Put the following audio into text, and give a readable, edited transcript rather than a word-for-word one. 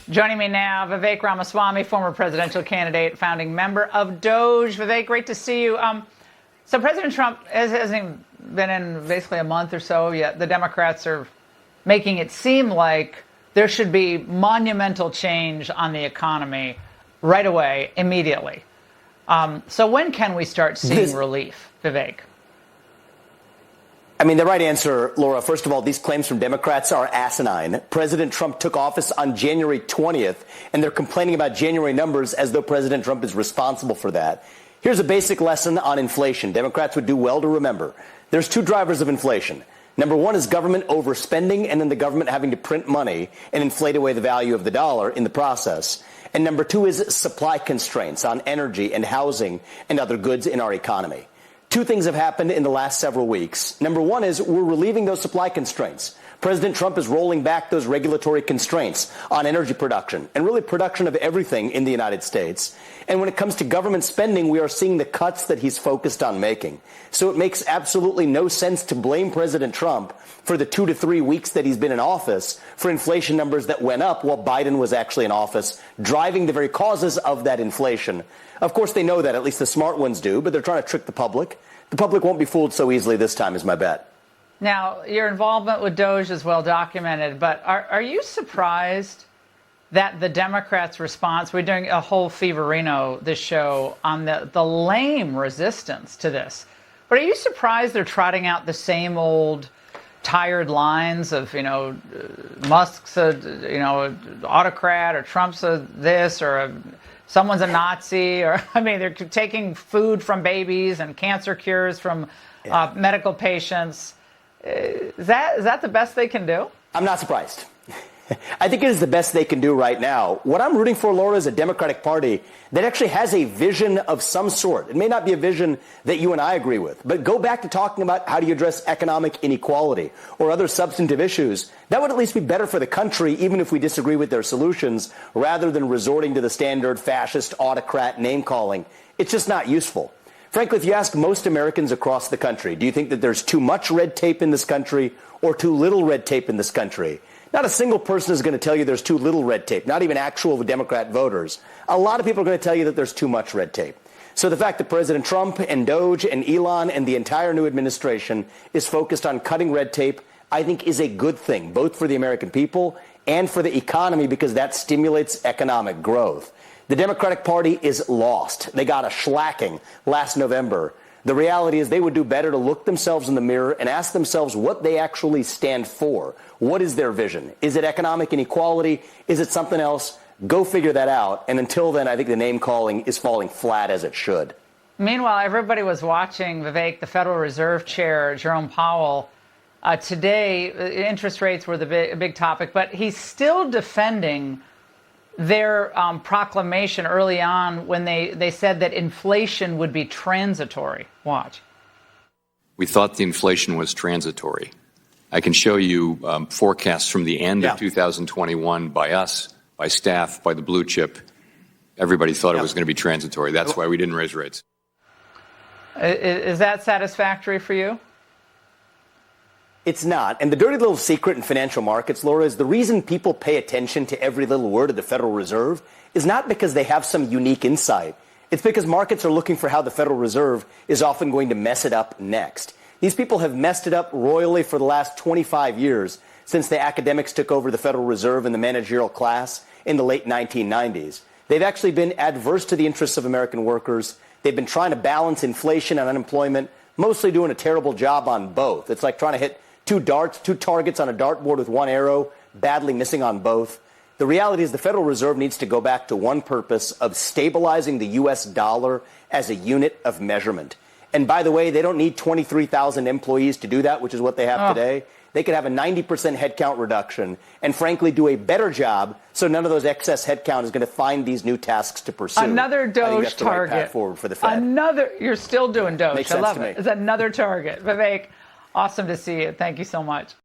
Joining me now, Vivek Ramaswamy, former presidential candidate, founding member of Doge. Vivek, great to see you. So President Trump hasn't even been in basically a month or so yet. The Democrats are making it seem like there should be monumental change on the economy right away, immediately. So when can we start seeing relief, Vivek? I mean, the right answer, Laura, first of all, these claims from Democrats are asinine. President Trump took office on January 20th, and they're complaining about January numbers as though President Trump is responsible for that. Here's a basic lesson on inflation. Democrats would do well to remember. There's two drivers of inflation. Number one is government overspending, and then the government having to print money and inflate away the value of the dollar in the process. And number two is supply constraints on energy and housing and other goods in our economy. Two things have happened in the last several weeks. Number one is we're relieving those supply constraints. President Trump is rolling back those regulatory constraints on energy production and really production of everything in the United States. And when it comes to government spending, we are seeing the cuts that he's focused on making. So it makes absolutely no sense to blame President Trump for the 2 to 3 weeks that he's been in office for inflation numbers that went up while Biden was actually in office, driving the very causes of that inflation. Of course, they know that, at least the smart ones do, but they're trying to trick the public. The public won't be fooled so easily this time, is my bet. Now, your involvement with Doge is well documented, but are you surprised that the Democrats' response, we're doing a whole Feverino, this show, on the lame resistance to this, but are you surprised they're trotting out the same old tired lines of, Musk's a, autocrat, or Trump's a this, or someone's a Nazi, or, they're taking food from babies and cancer cures from medical patients. Is that the best they can do? I'm not surprised. I think it is the best they can do right now. What I'm rooting for, Laura, is a Democratic Party that actually has a vision of some sort. It may not be a vision that you and I agree with, but go back to talking about how do you address economic inequality or other substantive issues. That would at least be better for the country, even if we disagree with their solutions, rather than resorting to the standard fascist autocrat name-calling. It's just not useful. Frankly, if you ask most Americans across the country, do you think that there's too much red tape in this country or too little red tape in this country? Not a single person is going to tell you there's too little red tape, not even actual Democrat voters. A lot of people are going to tell you that there's too much red tape. So the fact that President Trump and Doge and Elon and the entire new administration is focused on cutting red tape, I think is a good thing, both for the American people and for the economy, because that stimulates economic growth. The Democratic Party is lost. They got a shellacking last November. The reality is they would do better to look themselves in the mirror and ask themselves what they actually stand for. What is their vision? Is it economic inequality? Is it something else? Go figure that out. And until then, I think the name calling is falling flat as it should. Meanwhile, everybody was watching, Vivek, the Federal Reserve Chair, Jerome Powell. Today, interest rates were the big topic, but he's still defending their proclamation early on when they said that inflation would be transitory. Watch. We thought the inflation was transitory. I can show you forecasts from the end of 2021 by us, by staff, by the blue chip. Everybody thought it was going to be transitory. That's why we didn't raise rates. Is that satisfactory for you? It's not. And the dirty little secret in financial markets, Laura, is the reason people pay attention to every little word of the Federal Reserve is not because they have some unique insight. It's because markets are looking for how the Federal Reserve is often going to mess it up next. These people have messed it up royally for the last 25 years since the academics took over the Federal Reserve and the managerial class in the late 1990s. They've actually been adverse to the interests of American workers. They've been trying to balance inflation and unemployment, mostly doing a terrible job on both. It's like trying to hit two targets on a dartboard with one arrow, badly missing on both. The reality is the Federal Reserve needs to go back to one purpose of stabilizing the U.S. dollar as a unit of measurement. And by the way, they don't need 23,000 employees to do that, which is what they have today. They could have a 90% headcount reduction and, frankly, do a better job so none of those excess headcount is going to find these new tasks to pursue. Another Doge I think that's the target. right path forward for the Fed. You're still doing Doge. Makes I sense love to it. me. It's another target. Vivek, awesome to see you. Thank you so much.